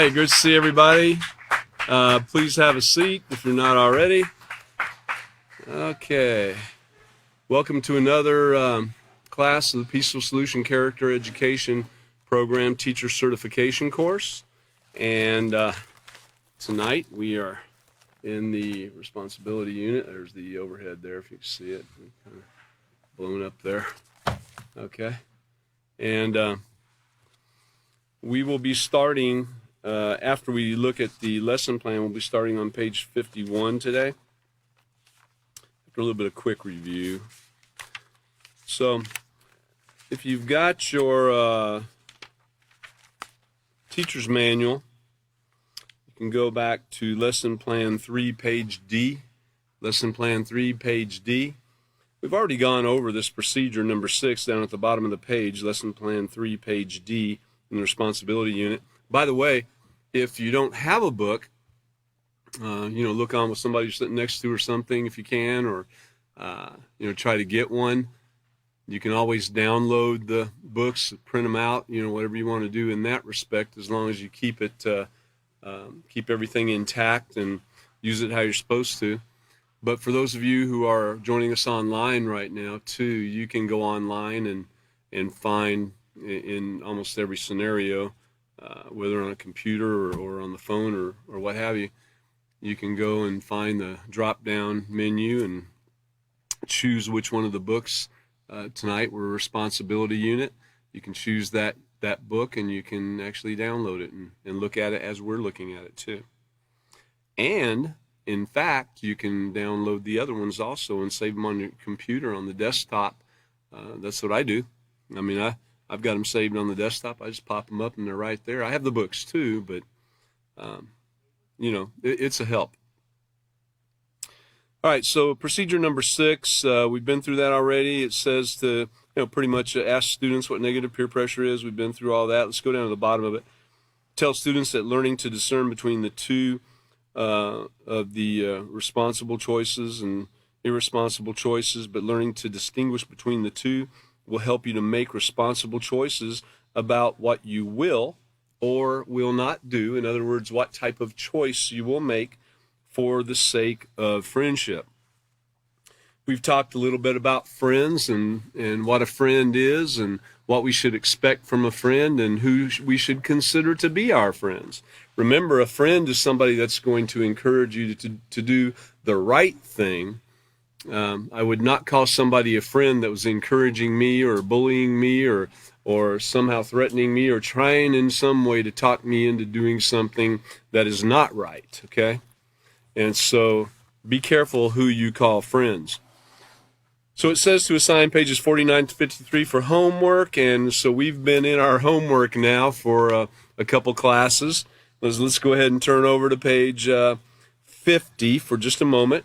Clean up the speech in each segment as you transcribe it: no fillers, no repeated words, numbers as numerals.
right, good to see everybody. Please have a seat if you're not already. Okay, welcome to another class of the Peaceful Solution Character Education Program Teacher Certification course. And tonight we are in the responsibility unit. There's the overhead there if you can see it. Kind of blown up there. Okay. And we will be starting, after we look at the lesson plan, we'll be starting on page 51 today. After a little bit of quick review. So, if you've got your teacher's manual, you can go back to lesson plan 3, page D. Lesson plan 3, page D. We've already gone over this procedure number 6 down at the bottom of the page, lesson plan 3, page D, in the responsibility unit. By the way, if you don't have a book, look on with somebody you're sitting next to or something if you can, or try to get one. You can always download the books, print them out, whatever you want to do in that respect, as long as you keep it, keep everything intact and use it how you're supposed to. But for those of you who are joining us online right now, too, you can go online and find in almost every scenario, whether on a computer or on the phone or what have you, you can go and find the drop-down menu and choose which one of the books. Tonight we're a responsibility unit. You can choose that book and you can actually download it and look at it as we're looking at it, too. And in fact, you can download the other ones also and save them on your computer, on the desktop. That's what I do. I mean, I've got them saved on the desktop. I just pop them up and they're right there. I have the books too, but, it's a help. All right, so procedure number 6, we've been through that already. It says to, pretty much ask students what negative peer pressure is. We've been through all that. Let's go down to the bottom of it. Tell students that learning to discern between the two of the responsible choices and irresponsible choices, but learning to distinguish between the two will help you to make responsible choices about what you will or will not do. In other words, what type of choice you will make for the sake of friendship. We've talked a little bit about friends and what a friend is and what we should expect from a friend and who we should consider to be our friends. Remember, a friend is somebody that's going to encourage you to do the right thing. I would not call somebody a friend that was encouraging me or bullying me or somehow threatening me or trying in some way to talk me into doing something that is not right, okay? And so be careful who you call friends. So it says to assign pages 49 to 53 for homework, and so we've been in our homework now for a couple classes. Let's go ahead and turn over to page 50 for just a moment.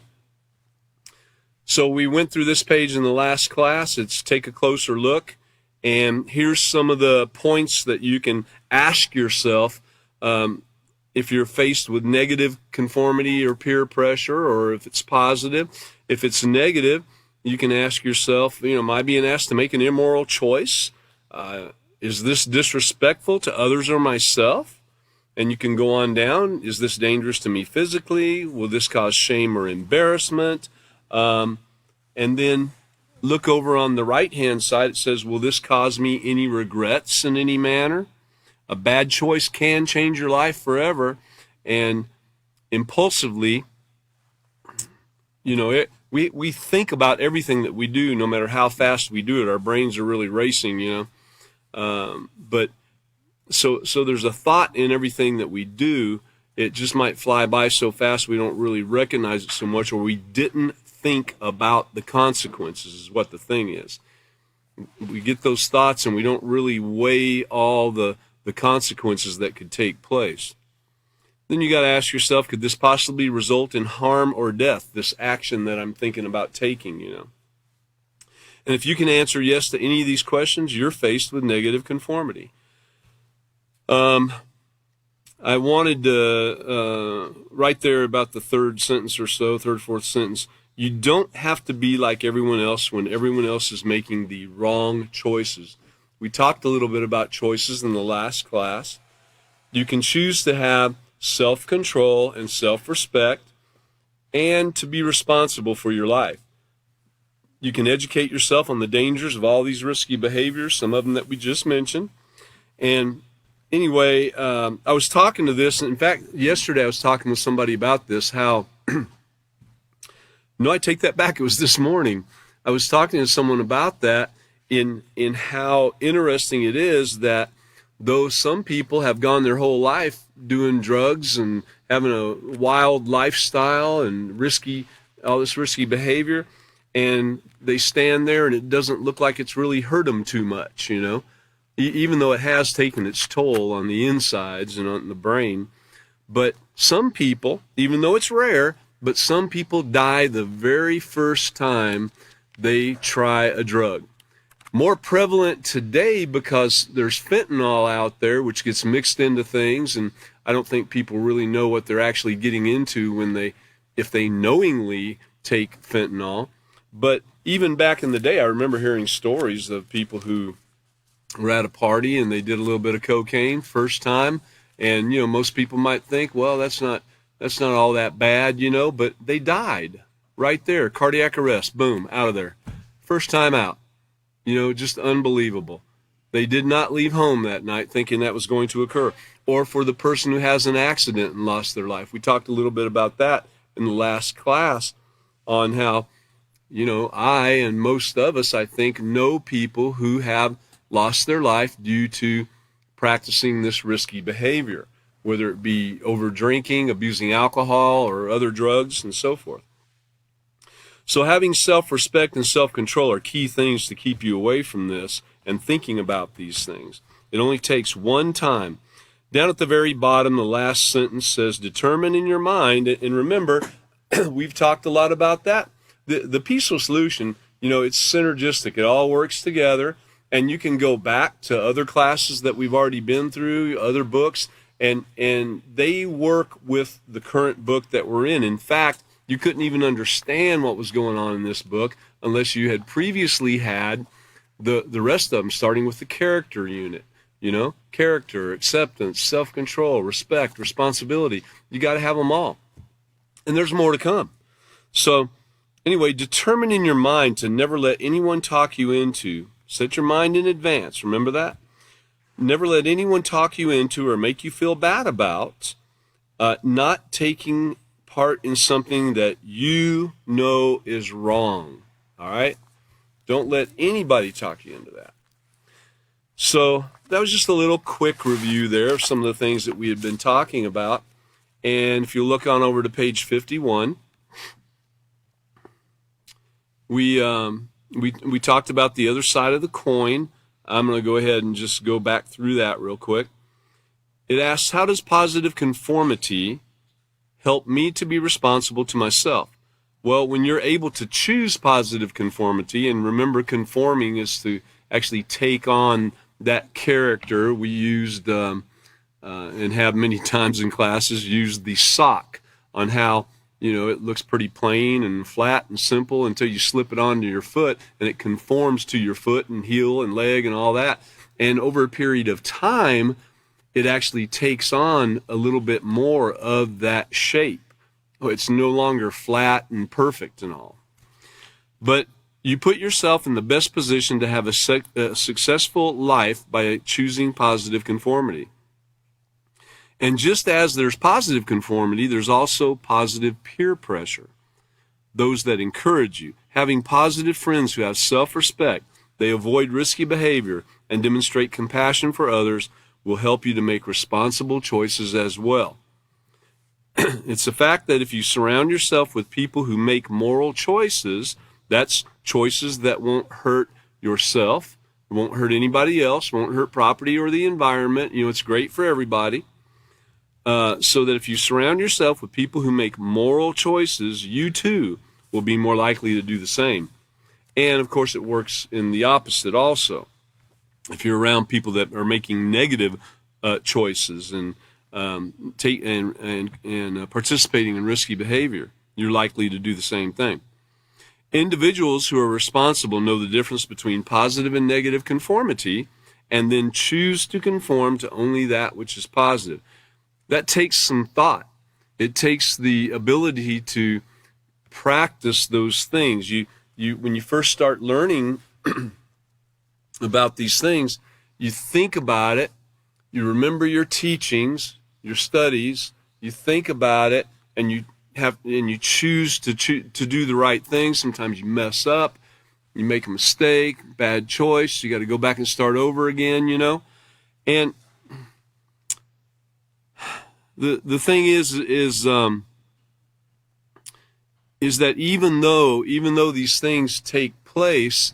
So we went through this page in the last class. It's take a closer look, and here's some of the points that you can ask yourself if you're faced with negative conformity or peer pressure, or if it's positive. If it's negative, you can ask yourself, am I being asked to make an immoral choice? Is this disrespectful to others or myself? And you can go on down. Is this dangerous to me physically? Will this cause shame or embarrassment? And then look over on the right-hand side. It says, will this cause me any regrets in any manner? A bad choice can change your life forever. And impulsively, we think about everything that we do, no matter how fast we do it. Our brains are really racing, But so there's a thought in everything that we do. It just might fly by so fast we don't really recognize it so much, or we didn't think about the consequences is what the thing is. We get those thoughts and we don't really weigh all the consequences that could take place. Then you got to ask yourself, could this possibly result in harm or death, this action that I'm thinking about taking, And if you can answer yes to any of these questions, you're faced with negative conformity. I wanted to, right there about the third sentence or so, third, fourth sentence, you don't have to be like everyone else when everyone else is making the wrong choices. We talked a little bit about choices in the last class. You can choose to have self-control and self-respect and to be responsible for your life. You can educate yourself on the dangers of all these risky behaviors, some of them that we just mentioned. And anyway, I was talking to this. In fact, yesterday I was talking with somebody about this, how, no, I take that back. It was this morning. I was talking to someone about that in how interesting it is that though some people have gone their whole life doing drugs and having a wild lifestyle and all this risky behavior, and they stand there and it doesn't look like it's really hurt them too much, even though it has taken its toll on the insides and on the brain. But some people, even though it's rare, but some people die the very first time they try a drug. More prevalent today because there's fentanyl out there, which gets mixed into things, and I don't think people really know what they're actually getting into if they knowingly take fentanyl. But even back in the day, I remember hearing stories of people who were at a party and they did a little bit of cocaine first time, and most people might think, well, that's not all that bad, but they died right there, cardiac arrest, boom, out of there, first time out. Just unbelievable. They did not leave home that night thinking that was going to occur. Or for the person who has an accident and lost their life. We talked a little bit about that in the last class on how, I and most of us, I think, know people who have lost their life due to practicing this risky behavior, whether it be over drinking, abusing alcohol, or other drugs, and so forth. So having self-respect and self-control are key things to keep you away from this and thinking about these things. It only takes one time. Down at the very bottom, the last sentence says, determine in your mind, and remember, we've talked a lot about that. The peaceful solution, it's synergistic. It all works together, and you can go back to other classes that we've already been through, other books, and they work with the current book that we're in. In fact, you couldn't even understand what was going on in this book unless you had previously had the rest of them, starting with the character unit. Character, acceptance, self-control, respect, responsibility. You got to have them all. And there's more to come. So anyway, determine in your mind to never let anyone talk you into. Set your mind in advance. Remember that? Never let anyone talk you into or make you feel bad about not taking part in something that you know is wrong. All right? Don't let anybody talk you into that. So that was just a little quick review there of some of the things that we had been talking about. And if you look on over to page 51, we talked about the other side of the coin. I'm going to go ahead and just go back through that real quick. It asks, how does positive conformity help me to be responsible to myself? Well, when you're able to choose positive conformity, and remember, conforming is to actually take on that character. We used, and have many times in classes, used the sock on how, it looks pretty plain and flat and simple until you slip it onto your foot, and it conforms to your foot and heel and leg and all that. And over a period of time, it actually takes on a little bit more of that shape. It's no longer flat and perfect and all. But you put yourself in the best position to have a successful life by choosing positive conformity. And just as there's positive conformity, there's also positive peer pressure. Those that encourage you. Having positive friends who have self-respect, they avoid risky behavior, and demonstrate compassion for others will help you to make responsible choices as well. It's a fact that if you surround yourself with people who make moral choices, that's choices that won't hurt yourself, won't hurt anybody else, won't hurt property or the environment. It's great for everybody. So that if you surround yourself with people who make moral choices, you too will be more likely to do the same. And of course, it works in the opposite also. If you're around people that are making negative choices and participating in risky behavior, you're likely to do the same thing. Individuals who are responsible know the difference between positive and negative conformity and then choose to conform to only that which is positive. That takes some thought. It takes the ability to practice those things. When you first start learning about these things, you think about it, you remember your teachings, your studies, you think about it, and you choose to do the right thing. Sometimes you mess up, you make a mistake, bad choice, you got to go back and start over again, And the thing is that even though these things take place,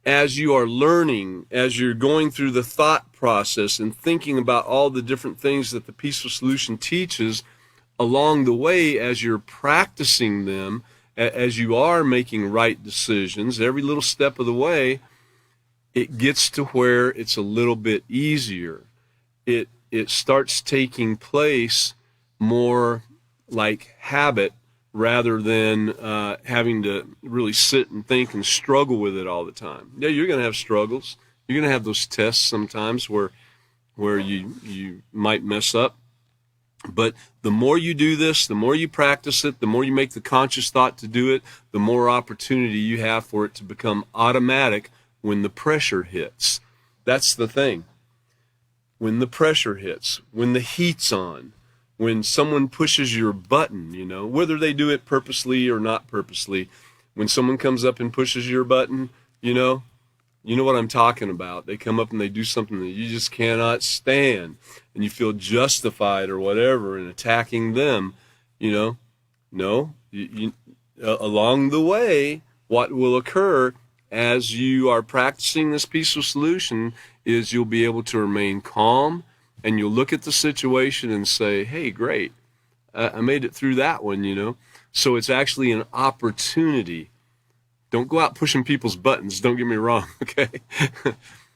as you are learning, as you're going through the thought process and thinking about all the different things that the Peaceful Solution teaches along the way, as you're practicing them, as you are making right decisions, every little step of the way, it gets to where it's a little bit easier. It starts taking place more like habit rather than having to really sit and think and struggle with it all the time. Yeah, you're going to have struggles. You're going to have those tests sometimes where you might mess up. But the more you do this, the more you practice it, the more you make the conscious thought to do it, the more opportunity you have for it to become automatic when the pressure hits. That's the thing. When the pressure hits, when the heat's on, when someone pushes your button, whether they do it purposely or not purposely, when someone comes up and pushes your button, you know what I'm talking about. They come up and they do something that you just cannot stand, and you feel justified or whatever in attacking them, No, along the way, what will occur as you are practicing this Peaceful Solution is you'll be able to remain calm, and you'll look at the situation and say, hey, great, I made it through that one, So it's actually an opportunity. Don't go out pushing people's buttons, don't get me wrong, okay?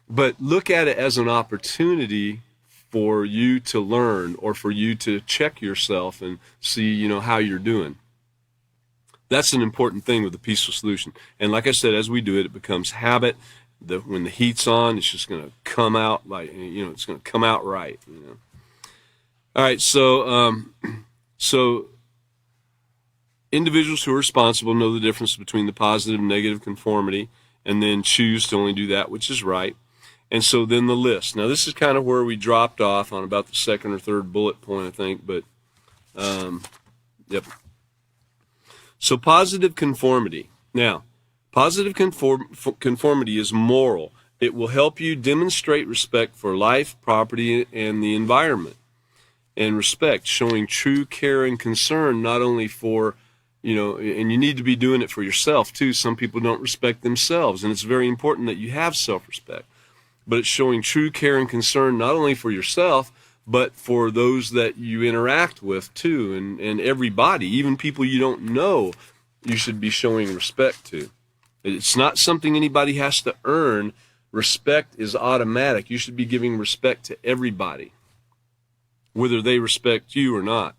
But look at it as an opportunity for you to learn, or for you to check yourself and see, how you're doing. That's an important thing with the Peaceful Solution. And like I said, as we do it, it becomes habit. When the heat's on, it's just going to come out it's going to come out right. All right, so individuals who are responsible know the difference between the positive and negative conformity, and then choose to only do that which is right. And so then the list. Now, this is kind of where we dropped off on about the second or third bullet point, I think. But, yep. So positive conformity. Now, positive conformity is moral. It will help you demonstrate respect for life, property, and the environment. And respect, showing true care and concern, not only for, and you need to be doing it for yourself too. Some people don't respect themselves, and it's very important that you have self-respect. But it's showing true care and concern not only for yourself, but for those that you interact with too, and everybody, even people you don't know, you should be showing respect to. It's not something anybody has to earn. Respect is automatic. You should be giving respect to everybody, whether they respect you or not.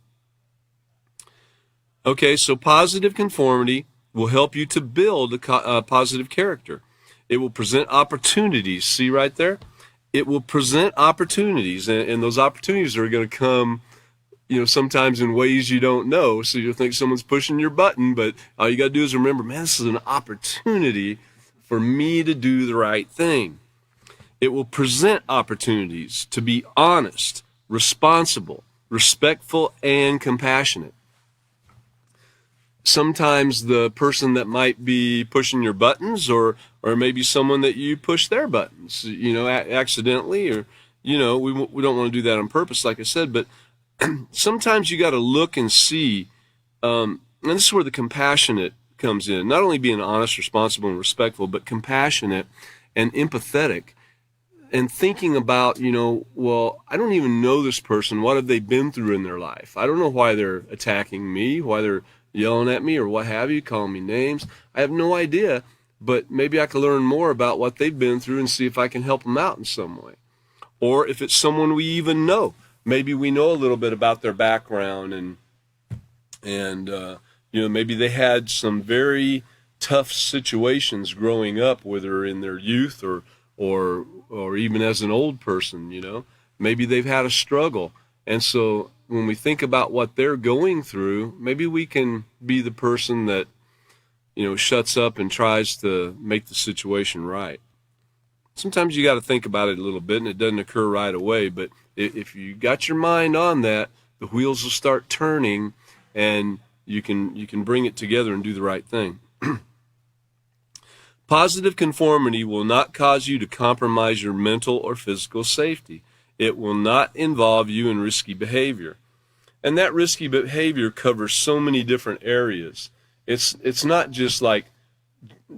Okay, so positive conformity will help you to build a positive character. It will present opportunities. See right there? It will present opportunities, and those opportunities are going to come, sometimes in ways you don't know. So you'll think someone's pushing your button, but all you got to do is remember, man, this is an opportunity for me to do the right thing. It will present opportunities to be honest, responsible, respectful, and compassionate. Sometimes the person that might be pushing your buttons, or maybe someone that you push their buttons, accidentally, or, we don't want to do that on purpose, like I said, but sometimes you got to look and see, and this is where the compassionate comes in, not only being honest, responsible, and respectful, but compassionate and empathetic, and thinking about, well, I don't even know this person. What have they been through in their life? I don't know why they're attacking me, why they're yelling at me, or what have you, calling me names. I have no idea, but maybe I can learn more about what they've been through and see if I can help them out in some way. Or if it's someone we even know, maybe we know a little bit about their background, and maybe they had some very tough situations growing up, whether in their youth or or even as an old person, you know, maybe they've had a struggle. And so when we think about what they're going through, maybe we can be the person that, you know, shuts up and tries to make the situation right. Sometimes you got to think about it a little bit, and it doesn't occur right away. But if you got your mind on that, the wheels will start turning, and you can bring it together and do the right thing. Positive conformity will not cause you to compromise your mental or physical safety. It will not involve you in risky behavior. And that risky behavior covers so many different areas. It's not just like,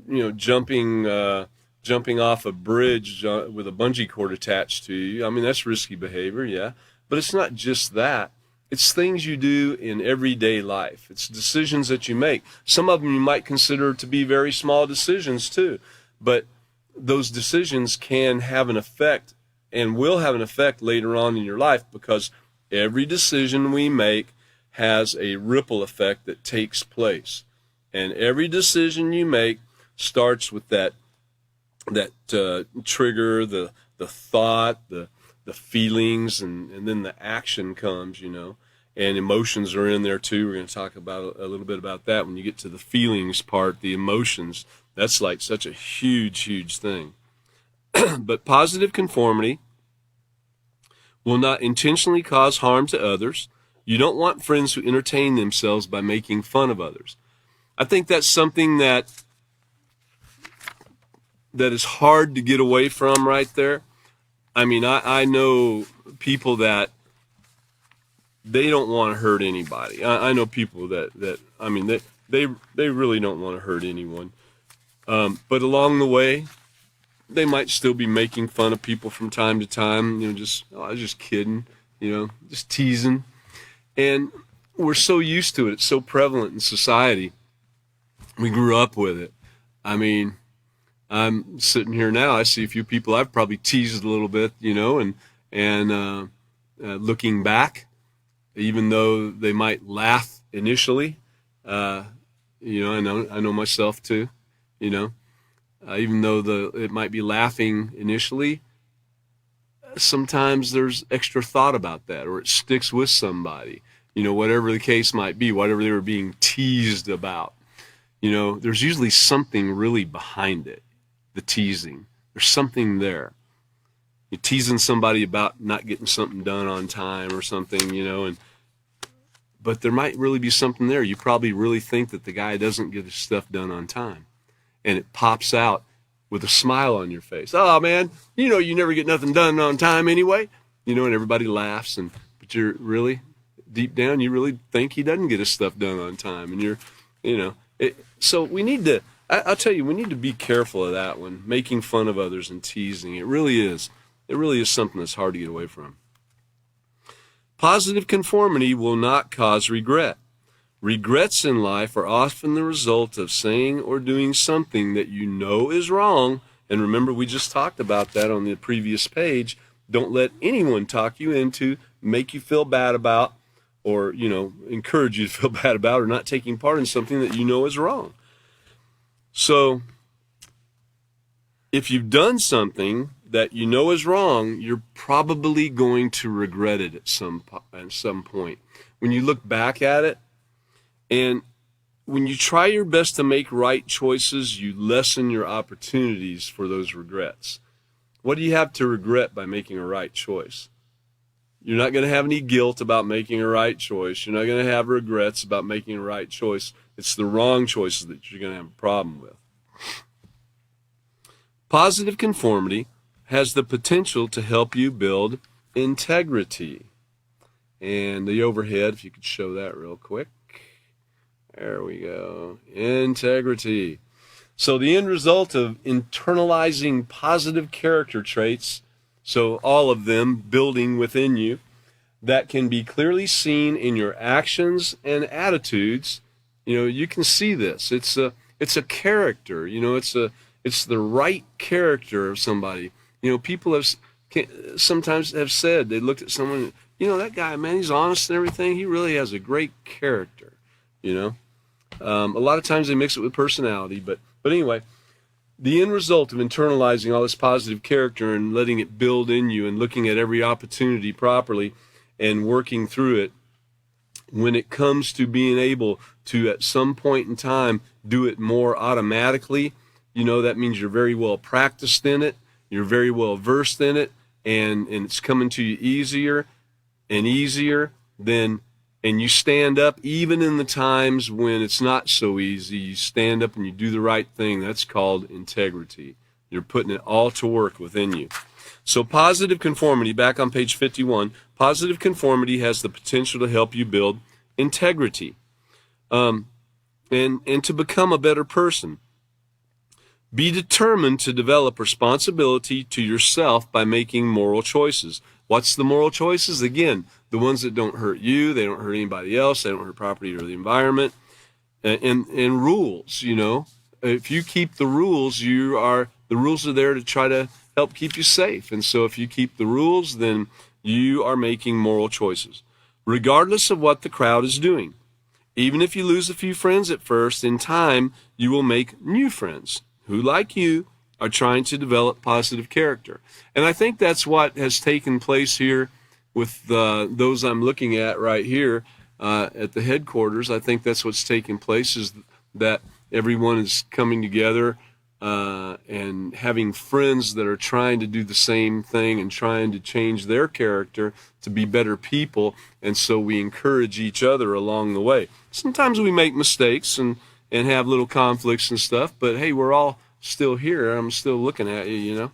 you know, jumping off a bridge with a bungee cord attached to you. I mean, that's risky behavior, yeah. But it's not just that. It's things you do in everyday life. It's decisions that you make. Some of them you might consider to be very small decisions too. But those decisions can have an effect and will have an effect later on in your life, because every decision we make has a ripple effect that takes place. And every decision you make starts with that trigger, the thought, the feelings, and then the action comes, you know. And emotions are in there too. We're going to talk about a little bit about that when you get to the feelings part, the emotions. That's like such a huge thing. But positive conformity will not intentionally cause harm to others. You don't want friends who entertain themselves by making fun of others. I think that's something that is hard to get away from right there. I mean, I know people that they don't want to hurt anybody. I know people that I mean, they really don't want to hurt anyone. But along the way, they might still be making fun of people from time to time, you know, I was just kidding, you know, just teasing. And we're so used to it. It's so prevalent in society. We grew up with it. I mean, I'm sitting here now, I see a few people I've probably teased a little bit, you know, and looking back, even though they might laugh initially, you know, I know myself too, you know. Even though it might be laughing initially, sometimes there's extra thought about that, or it sticks with somebody, you know, whatever the case might be, whatever they were being teased about. You know, there's usually something really behind it, the teasing. There's something there. You're teasing somebody about not getting something done on time or something, you know, but there might really be something there. You probably really think that the guy doesn't get his stuff done on time. And it pops out with a smile on your face. Oh, man, you know you never get nothing done on time anyway. You know, and everybody laughs. But you're really, deep down, you really think he doesn't get his stuff done on time. And you're, you know. So we need to, I'll tell you, we need to be careful of that one, making fun of others and teasing. It really is. It really is something that's hard to get away from. Positive conformity will not cause regret. Regrets in life are often the result of saying or doing something that you know is wrong. And remember, we just talked about that on the previous page. Don't let anyone talk you into, make you feel bad about, or, you know, encourage you to feel bad about, or not taking part in something that you know is wrong. So if you've done something that you know is wrong, you're probably going to regret it at some point. When you look back at it, and when you try your best to make right choices, you lessen your opportunities for those regrets. What do you have to regret by making a right choice? You're not going to have any guilt about making a right choice. You're not going to have regrets about making a right choice. It's the wrong choices that you're going to have a problem with. Positive conformity has the potential to help you build integrity. And the overhead, if you could show that real quick. There we go. Integrity. So the end result of internalizing positive character traits, so all of them building within you, that can be clearly seen in your actions and attitudes. You know, you can see this. It's a character. You know, it's the right character of somebody. You know, people sometimes have said, they looked at someone, you know, that guy, man, he's honest and everything. He really has a great character, you know. A lot of times they mix it with personality, but anyway, the end result of internalizing all this positive character and letting it build in you and looking at every opportunity properly and working through it, when it comes to being able to at some point in time do it more automatically, that means you're very well practiced in it, you're very well versed in it, and it's coming to you easier and easier, and you stand up even in the times when it's not so easy. You stand up and you do the right thing. That's called integrity. You're putting it all to work within you. So positive conformity, back on page 51, positive conformity has the potential to help you build integrity and to become a better person. Be determined to develop responsibility to yourself by making moral choices. What's the moral choices? Again, the ones that don't hurt you, they don't hurt anybody else, they don't hurt property or the environment, and rules, If you keep the rules, the rules are there to try to help keep you safe. And so if you keep the rules, then you are making moral choices, regardless of what the crowd is doing. Even if you lose a few friends at first, in time, you will make new friends who, like you, are trying to develop positive character. And I think that's what has taken place here with those I'm looking at right here at the headquarters. I think that's what's taking place, is that everyone is coming together and having friends that are trying to do the same thing and trying to change their character to be better people. And so we encourage each other along the way. Sometimes we make mistakes and have little conflicts and stuff, but hey, we're all still here. I'm still looking at you,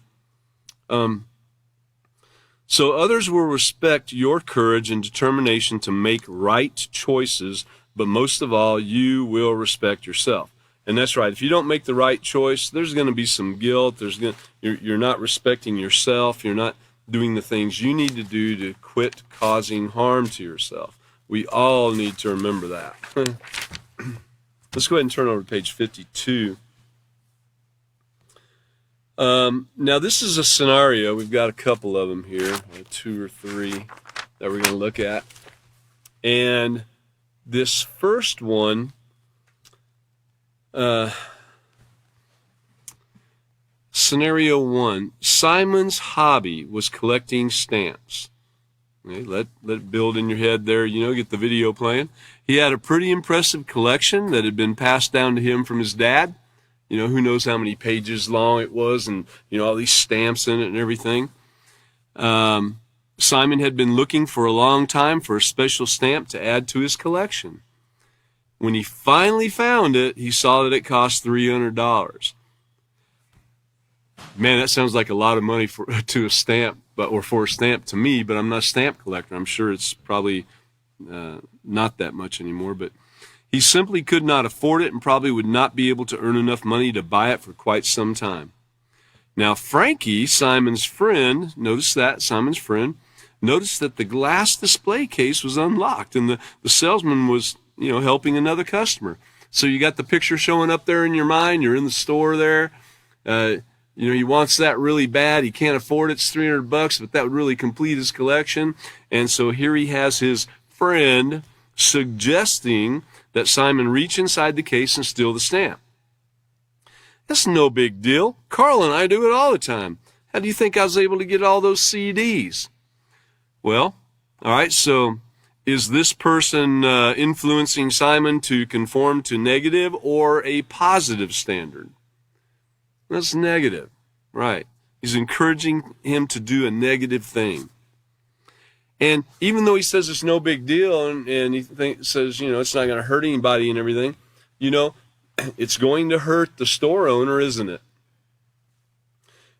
So others will respect your courage and determination to make right choices, but most of all, you will respect yourself. And that's right. If you don't make the right choice, there's going to be some guilt. You're not respecting yourself. You're not doing the things you need to do to quit causing harm to yourself. We all need to remember that. Let's go ahead and turn over to page 52. Now, this is a scenario. We've got a couple of them here, 2 or 3 that we're going to look at. And this first one, scenario 1, Simon's hobby was collecting stamps. Okay, let it build in your head there, get the video playing. He had a pretty impressive collection that had been passed down to him from his dad. Who knows how many pages long it was, and, all these stamps in it and everything. Simon had been looking for a long time for a special stamp to add to his collection. When he finally found it, he saw that it cost $300. Man, that sounds like a lot of money for a stamp, or for a stamp to me, but I'm not a stamp collector. I'm sure it's probably not that much anymore, but he simply could not afford it and probably would not be able to earn enough money to buy it for quite some time. Now, Frankie, Simon's friend, noticed that the glass display case was unlocked, and the salesman was, helping another customer. So you got the picture showing up there in your mind. You're in the store there. He wants that really bad. He can't afford it. It's $300, but that would really complete his collection. And so here he has his friend suggesting that Simon reach inside the case and steal the stamp. That's no big deal. Carl and I do it all the time. How do you think I was able to get all those CDs? Well, all right, so is this person influencing Simon to conform to negative or a positive standard? That's negative, right. He's encouraging him to do a negative thing. And even though he says it's no big deal, and he says, it's not going to hurt anybody and everything, it's going to hurt the store owner, isn't it?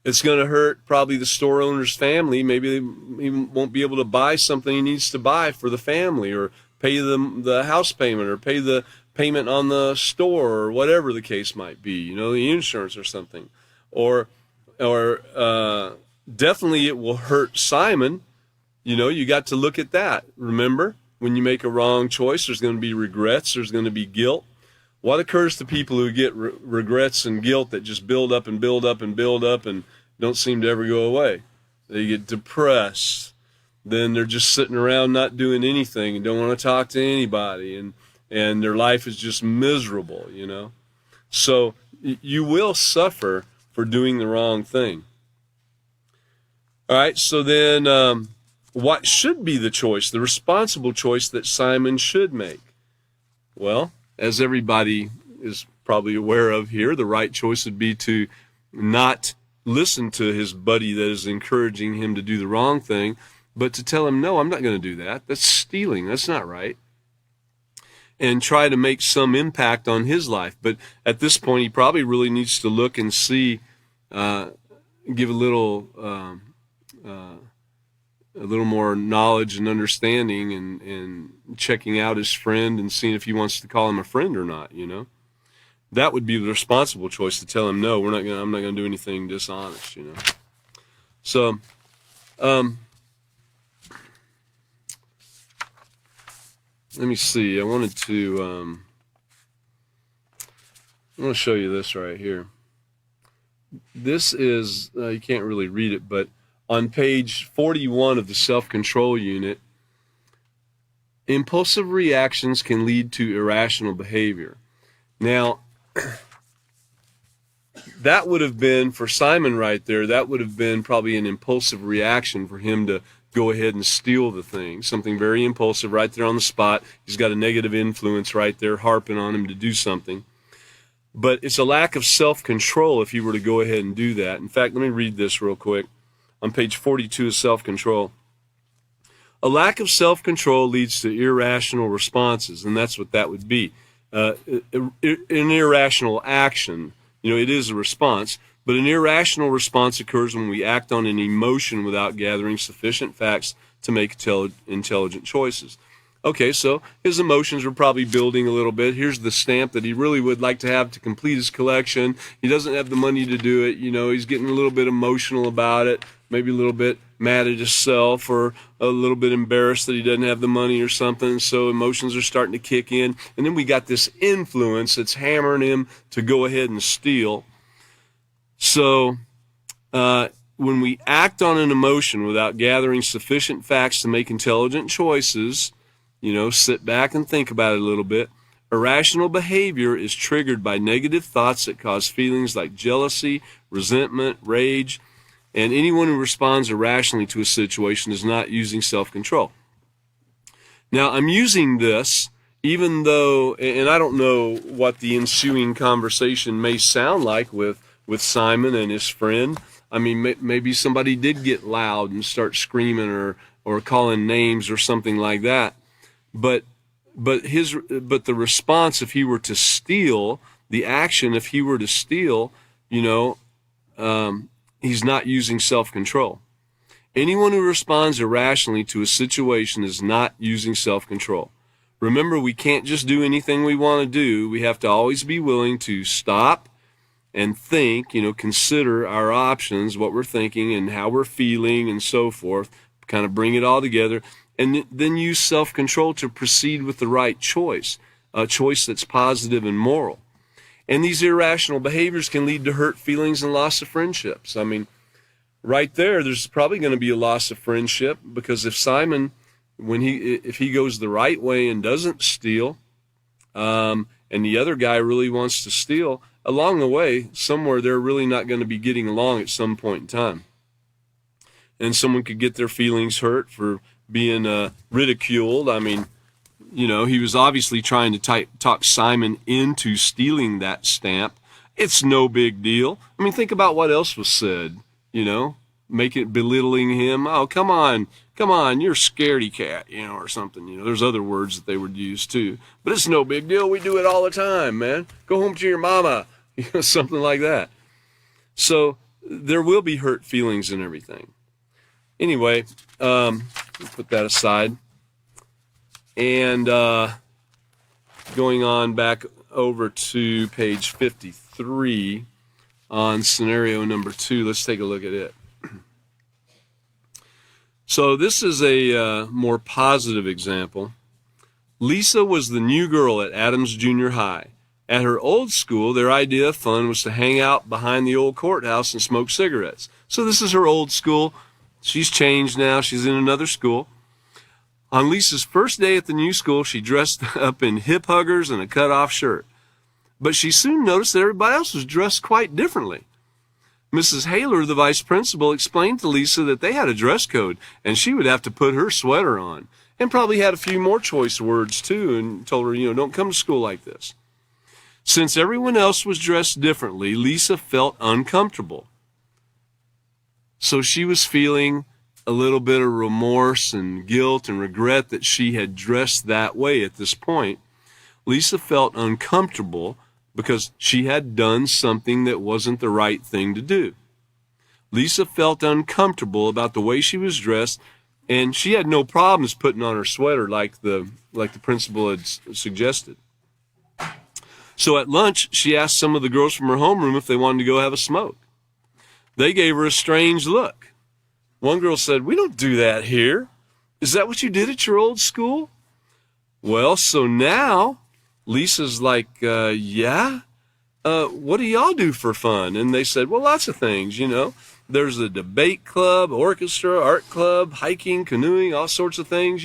It's going to hurt probably the store owner's family. Maybe he won't be able to buy something he needs to buy for the family, or pay the house payment, or pay the payment on the store, or whatever the case might be, the insurance or something. Or definitely it will hurt Simon. You got to look at that. Remember, when you make a wrong choice, there's going to be regrets, there's going to be guilt. What occurs to people who get regrets and guilt that just build up and build up and build up and don't seem to ever go away? They get depressed. Then they're just sitting around not doing anything and don't want to talk to anybody, and their life is just miserable, So you will suffer for doing the wrong thing. All right, so then what should be the choice, the responsible choice that Simon should make? Well, as everybody is probably aware of here, the right choice would be to not listen to his buddy that is encouraging him to do the wrong thing, but to tell him, no, I'm not going to do that. That's stealing. That's not right. And try to make some impact on his life. But at this point, he probably really needs to look and see, give a little more knowledge and understanding, and checking out his friend and seeing if he wants to call him a friend or not, you know. That would be the responsible choice, to tell him, no, I'm not going to do anything dishonest, you know. So, let me see. I want to show you this right here. This is, you can't really read it, but on page 41 of the self-control unit, impulsive reactions can lead to irrational behavior. Now, that would have been, for Simon right there, that would have been probably an impulsive reaction for him to go ahead and steal the thing. Something very impulsive right there on the spot. He's got a negative influence right there harping on him to do something. But it's a lack of self-control if you were to go ahead and do that. In fact, let me read this real quick. On page 42 of self-control. A lack of self-control leads to irrational responses, and that's what that would be. An irrational action, you know, it is a response, but an irrational response occurs when we act on an emotion without gathering sufficient facts to make intelligent choices. Okay, so his emotions were probably building a little bit. Here's the stamp that he really would like to have to complete his collection. He doesn't have the money to do it. You know, he's getting a little bit emotional about it, maybe a little bit mad at himself, or a little bit embarrassed that he doesn't have the money or something. So emotions are starting to kick in. And then we got this influence that's hammering him to go ahead and steal. So when we act on an emotion without gathering sufficient facts to make intelligent choices, you know, sit back and think about it a little bit. Irrational behavior is triggered by negative thoughts that cause feelings like jealousy, resentment, rage, and anyone who responds irrationally to a situation is not using self-control. Now, I'm using this even though, and I don't know what the ensuing conversation may sound like with Simon and his friend. I mean, maybe somebody did get loud and start screaming or calling names or something like that. But the response, if he were to steal, the action, if he were to steal, you know, he's not using self-control. Anyone who responds irrationally to a situation is not using self-control. Remember, we can't just do anything we want to do. We have to always be willing to stop and think, you know, consider our options, what we're thinking and how we're feeling and so forth, kind of bring it all together. And then use self-control to proceed with the right choice, a choice that's positive and moral. And these irrational behaviors can lead to hurt feelings and loss of friendships. I mean, right there's probably going to be a loss of friendship, because if Simon, if he goes the right way and doesn't steal, and the other guy really wants to steal, along the way, somewhere they're really not going to be getting along at some point in time. And someone could get their feelings hurt for being ridiculed. I mean, you know, he was obviously trying to talk Simon into stealing that stamp. It's no big deal. I mean, think about what else was said, you know, belittling him. Oh, come on, you're a scaredy cat, you know, or something. You know, there's other words that they would use too. But it's no big deal. We do it all the time, man. Go home to your mama, you know, something like that. So there will be hurt feelings and everything. Anyway, put that aside. And going on back over to page 53 on scenario number 2, let's take a look at it. So this is a more positive example. Lisa was the new girl at Adams Junior High. At her old school, their idea of fun was to hang out behind the old courthouse and smoke cigarettes. So this is her old school. She's changed now. She's in another school. On Lisa's first day at the new school, she dressed up in hip huggers and a cut-off shirt. But she soon noticed that everybody else was dressed quite differently. Mrs. Haler, the vice principal, explained to Lisa that they had a dress code and she would have to put her sweater on, and probably had a few more choice words too, and told her, don't come to school like this. Since everyone else was dressed differently, Lisa felt uncomfortable. So she was feeling a little bit of remorse and guilt and regret that she had dressed that way at this point. Lisa felt uncomfortable because she had done something that wasn't the right thing to do. Lisa felt uncomfortable about the way she was dressed, and she had no problems putting on her sweater like the principal had suggested. So at lunch, she asked some of the girls from her homeroom if they wanted to go have a smoke. They gave her a strange look. One girl said, "We don't do that here. Is that what you did at your old school?" Well, so now Lisa's like, yeah? What do y'all do for fun? And they said, well, lots of things, There's a debate club, orchestra, art club, hiking, canoeing, all sorts of things,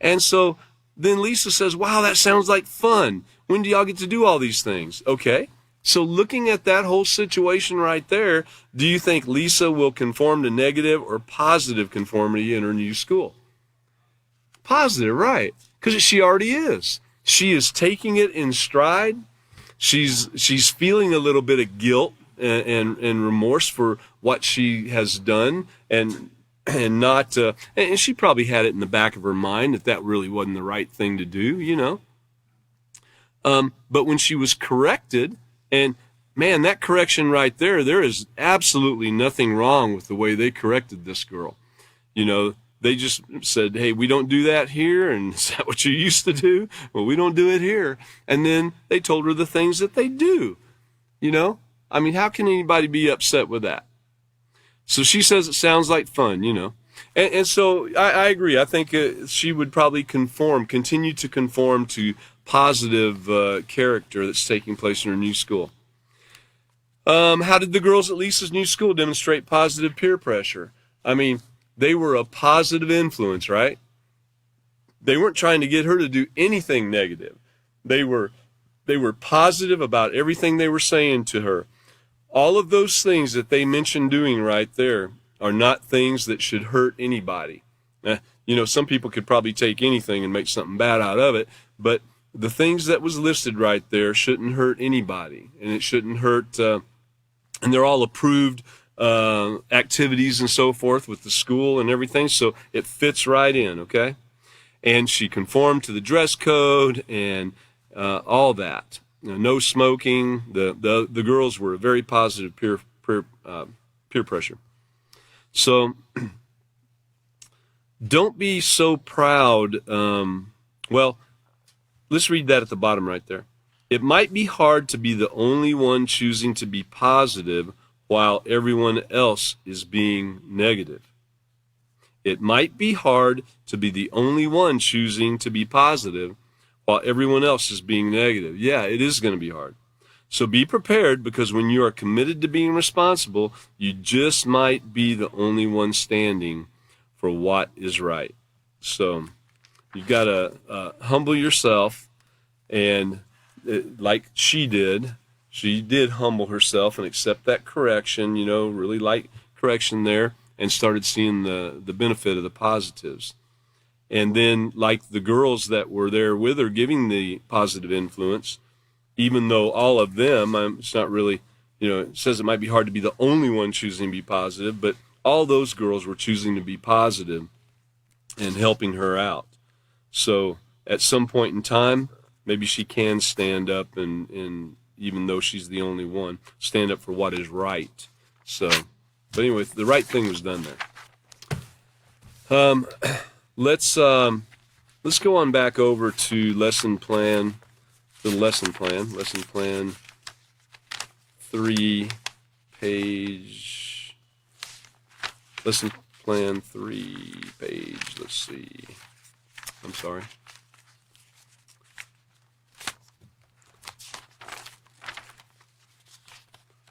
And so then Lisa says, wow, that sounds like fun. When do y'all get to do all these things? Okay. So looking at that whole situation right there, do you think Lisa will conform to negative or positive conformity in her new school? Positive, right? Because she already is. She is taking it in stride. She's feeling a little bit of guilt and remorse for what she has done, and not and she probably had it in the back of her mind that really wasn't the right thing to do, But when she was corrected, and man, that correction right there is absolutely nothing wrong with the way they corrected this girl. They just said, hey, we don't do that here, and is that what you used to do? Well, we don't do it here. And then they told her the things that they do. How can anybody be upset with that? So she says it sounds like fun, And so I agree. I think she would probably continue to conform to positive character that's taking place in her new school. How did the girls at Lisa's new school demonstrate positive peer pressure? They were a positive influence, right? They weren't trying to get her to do anything negative. They were positive about everything they were saying to her. All of those things that they mentioned doing right there are not things that should hurt anybody. Some people could probably take anything and make something bad out of it, but the things that was listed right there shouldn't hurt anybody, and it shouldn't hurt, and they're all approved activities and so forth with the school and everything, so it fits right in, okay? And she conformed to the dress code and all that. No smoking. The girls were very positive peer pressure. So don't be so proud. Let's read that at the bottom right there. It might be hard to be the only one choosing to be positive while everyone else is being negative. It might be hard to be the only one choosing to be positive while everyone else is being negative. Yeah, it is going to be hard. So be prepared, because when you are committed to being responsible, you just might be the only one standing for what is right. So you've got to humble yourself, and like she did humble herself and accept that correction, really light correction there, and started seeing the benefit of the positives. And then, like the girls that were there with her giving the positive influence, even though all of them, it's not really, it says it might be hard to be the only one choosing to be positive, but all those girls were choosing to be positive and helping her out. So at some point in time, maybe she can stand up and even though she's the only one, stand up for what is right. So, but anyway, the right thing was done there. Let's go on back over to lesson plan 3, page, lesson plan 3, page, let's see, I'm sorry.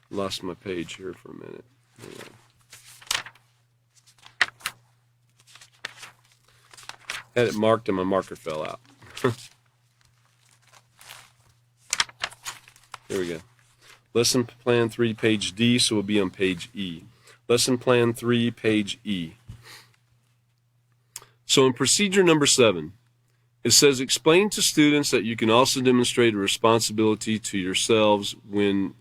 Lost my page here for a minute. Hang on. Had it marked and my marker fell out. Here we go. Lesson Plan 3, page D, so we'll be on page E. Lesson Plan 3, page E. So in procedure number 7, it says, explain to students that you can also demonstrate a responsibility to themselves when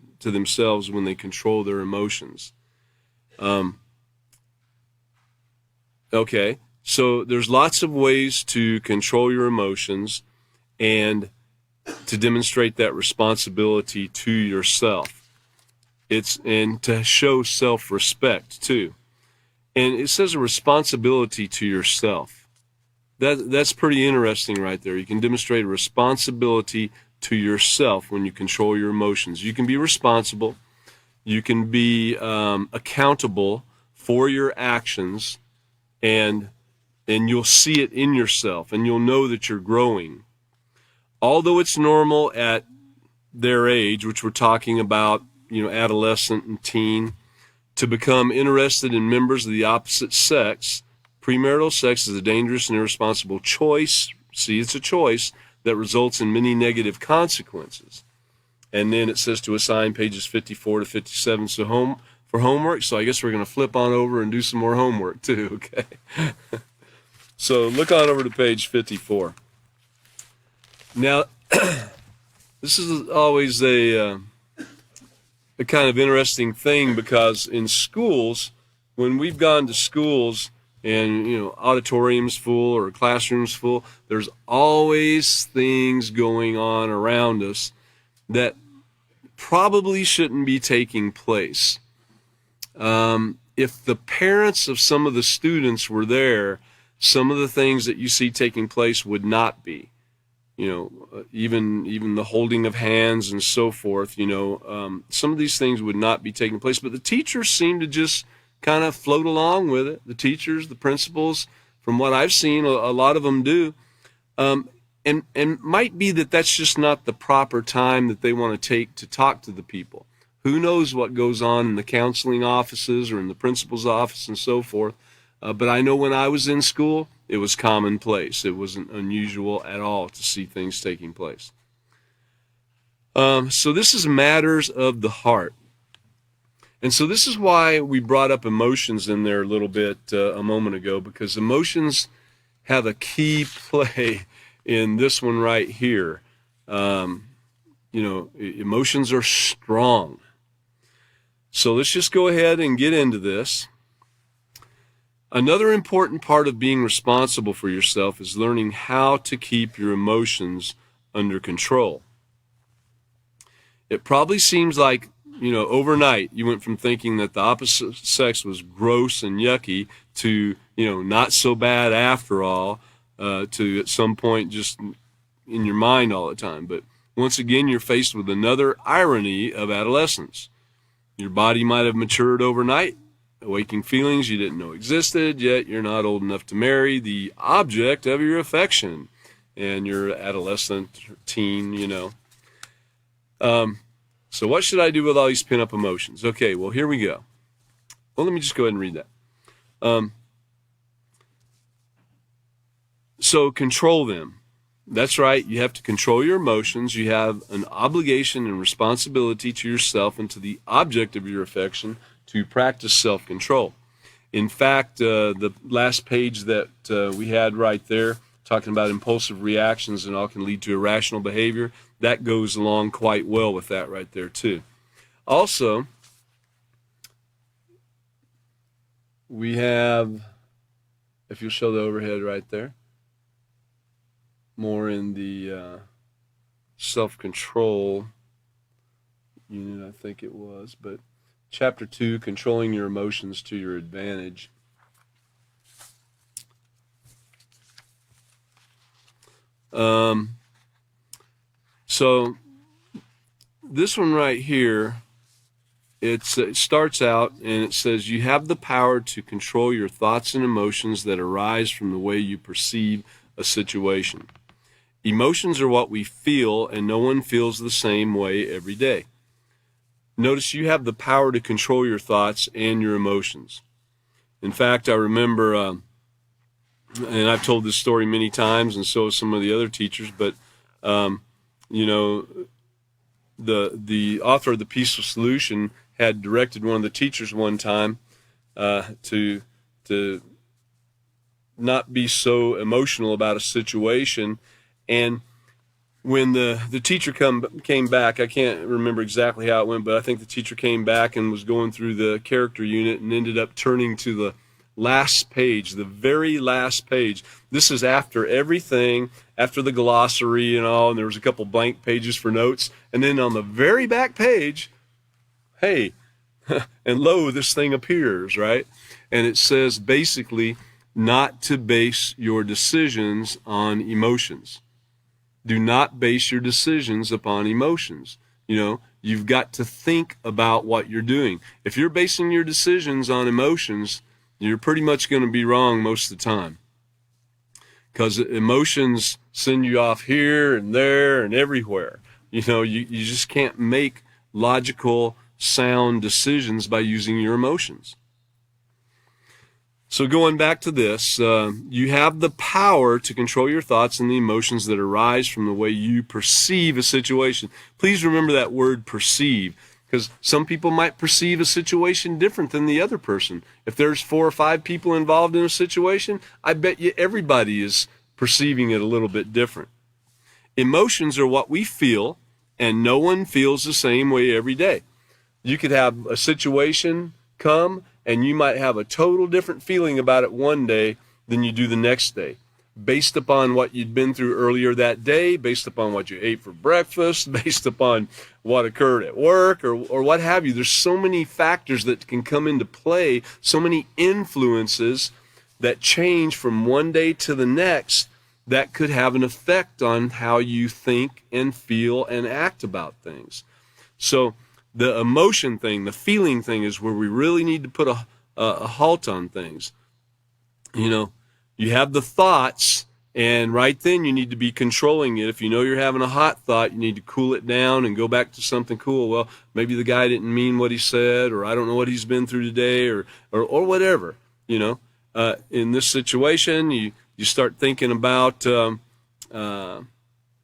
they control their emotions. Okay, so there's lots of ways to control your emotions and to demonstrate that responsibility to yourself. And to show self-respect too. And it says a responsibility to yourself. That's pretty interesting right there. You can demonstrate a responsibility to yourself when you control your emotions. You can be responsible. You can be accountable for your actions, and you'll see it in yourself, and you'll know that you're growing. Although it's normal at their age, which we're talking about, adolescent and teen, to become interested in members of the opposite sex, premarital sex is a dangerous and irresponsible choice. See, it's a choice that results in many negative consequences. And then it says to assign pages 54 to 57 for homework. So I guess we're going to flip on over and do some more homework too, okay? So look on over to page 54. Now, this is always a kind of interesting thing, because in schools, when we've gone to schools and, auditoriums full or classrooms full, there's always things going on around us that probably shouldn't be taking place. If the parents of some of the students were there, some of the things that you see taking place would not be. Even the holding of hands and so forth, some of these things would not be taking place. But the teachers seem to just kind of float along with it. The teachers, the principals, from what I've seen, a lot of them do. And might be that that's just not the proper time that they want to take to talk to the people. Who knows what goes on in the counseling offices or in the principal's office and so forth. But I know when I was in school, it was commonplace. It wasn't unusual at all to see things taking place. So this is matters of the heart. And so this is why we brought up emotions in there a little bit a moment ago, because emotions have a key play in this one right here. Emotions are strong. So let's just go ahead and get into this. Another important part of being responsible for yourself is learning how to keep your emotions under control. It probably seems like, overnight you went from thinking that the opposite sex was gross and yucky to, not so bad after all, to at some point just in your mind all the time. But once again, you're faced with another irony of adolescence. Your body might have matured overnight, awakening feelings you didn't know existed, yet you're not old enough to marry the object of your affection. And you're adolescent, teen, So what should I do with all these pent-up emotions? Okay, well, here we go. Well, let me just go ahead and read that. So control them. That's right. You have to control your emotions. You have an obligation and responsibility to yourself and to the object of your affection to practice self-control. In fact, the last page that we had right there, talking about impulsive reactions and all can lead to irrational behavior, that goes along quite well with that right there too. Also, we have, if you'll show the overhead right there, more in the self-control unit, I think it was, but Chapter 2, Controlling Your Emotions to Your Advantage. So this one right here, it starts out and it says, you have the power to control your thoughts and emotions that arise from the way you perceive a situation. Emotions are what we feel, and no one feels the same way every day. Notice you have the power to control your thoughts and your emotions. In fact, I remember, and I've told this story many times, and so have some of the other teachers, but, the author of the Peaceful Solution had directed one of the teachers one time to not be so emotional about a situation. And when the teacher came back, I can't remember exactly how it went, but I think the teacher came back and was going through the character unit and ended up turning to the last page, the very last page. This is after everything, after the glossary and all, and there was a couple blank pages for notes. And then on the very back page, hey, and lo, this thing appears, right? And it says basically not to base your decisions on emotions. Do not base your decisions upon emotions. You know, you've got to think about what you're doing. If you're basing your decisions on emotions, you're pretty much going to be wrong most of the time. Because emotions send you off here and there and everywhere. You know, you just can't make logical, sound decisions by using your emotions. So going back to this, you have the power to control your thoughts and the emotions that arise from the way you perceive a situation. Please remember that word perceive, because some people might perceive a situation different than the other person. If there's 4 or 5 people involved in a situation, I bet you everybody is perceiving it a little bit different. Emotions are what we feel, and no one feels the same way every day. You could have a situation come, and you might have a total different feeling about it one day than you do the next day, based upon what you'd been through earlier that day, based upon what you ate for breakfast, based upon what occurred at work, or what have you. There's so many factors that can come into play, so many influences that change from one day to the next that could have an effect on how you think and feel and act about things. So the emotion thing, the feeling thing, is where we really need to put a halt on things. You know, you have the thoughts, and right then you need to be controlling it. If you know you're having a hot thought, you need to cool it down and go back to something cool. Well, maybe the guy didn't mean what he said, or I don't know what he's been through today, or whatever. You know, in this situation, you start thinking about the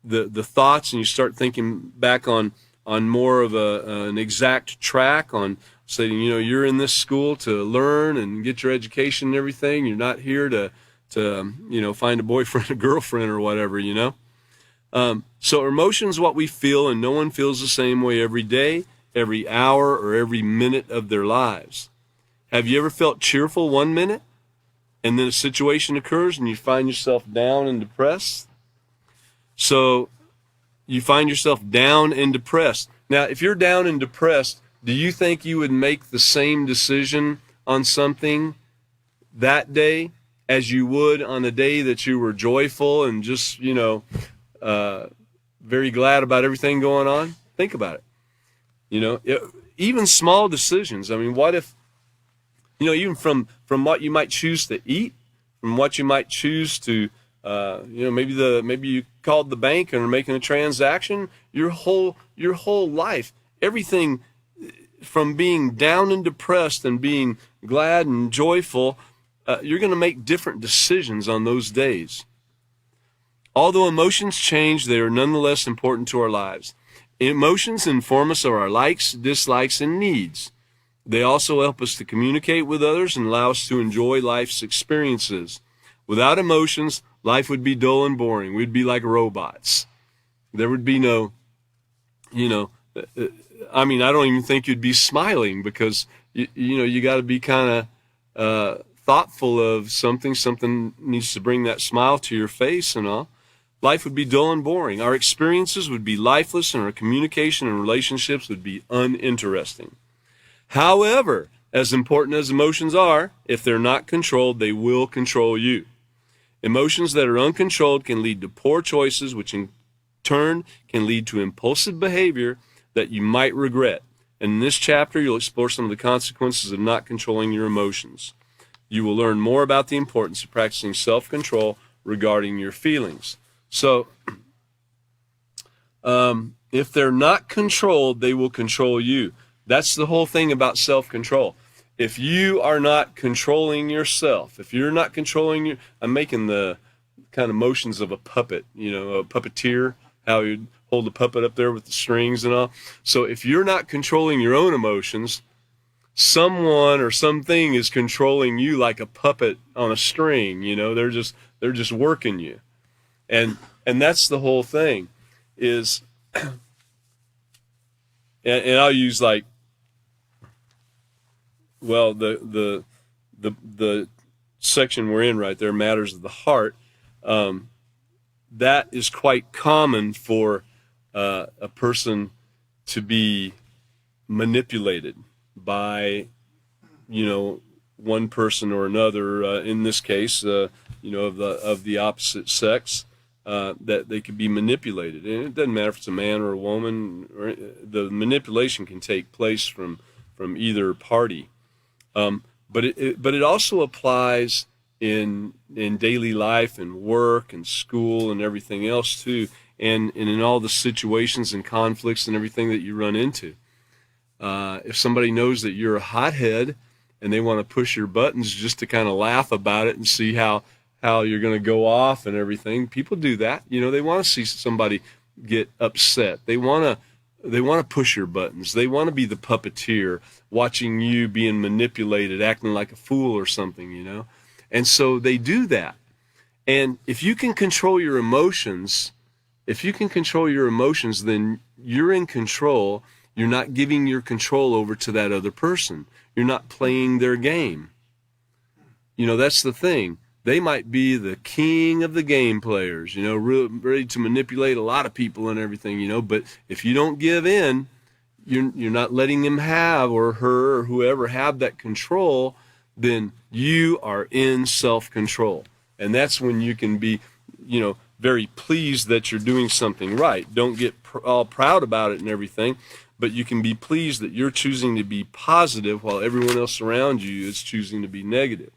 thoughts, and you start thinking back on more of an exact track on saying, you know, you're in this school to learn and get your education and everything. You're not here to you know, find a boyfriend, a girlfriend, or whatever, you know. So emotions, what we feel, and no one feels the same way every day, every hour, or every minute of their lives. Have you ever felt cheerful one minute, and then a situation occurs and you find yourself down and depressed? So you find yourself down and depressed. Now, if you're down and depressed, do you think you would make the same decision on something that day as you would on a day that you were joyful and just, you know, very glad about everything going on? Think about it. You know, even small decisions. I mean, what if, you know, even from what you might choose to eat, from what you might choose to, you know, maybe you called the bank and are making a transaction. Your whole life, everything from being down and depressed and being glad and joyful, you're going to make different decisions on those days. Although emotions change, they are nonetheless important to our lives. Emotions inform us of our likes, dislikes, and needs. They also help us to communicate with others and allow us to enjoy life's experiences. Without emotions, life would be dull and boring. We'd be like robots. There would be no, you know, I mean, I don't even think you'd be smiling, because, you know, you got to be kind of thoughtful of something. Something needs to bring that smile to your face and all. Life would be dull and boring. Our experiences would be lifeless, and our communication and relationships would be uninteresting. However, as important as emotions are, if they're not controlled, they will control you. Emotions that are uncontrolled can lead to poor choices, which in turn can lead to impulsive behavior that you might regret. And in this chapter, you'll explore some of the consequences of not controlling your emotions. You will learn more about the importance of practicing self-control regarding your feelings. So, if they're not controlled, they will control you. That's the whole thing about self-control. If you are not controlling yourself, if you're not controlling your, I'm making the kind of motions of a puppet, you know, a puppeteer, how he'd hold the puppet up there with the strings and all. So if you're not controlling your own emotions, someone or something is controlling you like a puppet on a string. They're just working you. And that's the whole thing is, and I'll use like, well, the section we're in right there, matters of the heart. That is quite common for a person to be manipulated by, one person or another. In this case, of the opposite sex, that they could be manipulated, and it doesn't matter if it's a man or a woman. The manipulation can take place from either party. But it also applies in daily life and work and school and everything else too, and in all the situations and conflicts and everything that you run into. If somebody knows that you're a hothead and they want to push your buttons just to kind of laugh about it and see how you're going to go off and everything, people do that. They want to see somebody get upset. They want to push your buttons. They want to be the puppeteer, watching you being manipulated, acting like a fool or something, And so they do that. And if you can control your emotions, then you're in control. You're not giving your control over to that other person. You're not playing their game. That's the thing. They might be the king of the game players, ready to manipulate a lot of people and everything, but if you don't give in, you're not letting him have, or her or whoever have that control, then you are in self-control. And that's when you can be, very pleased that you're doing something right. Don't get all proud about it and everything, but you can be pleased that you're choosing to be positive while everyone else around you is choosing to be negative.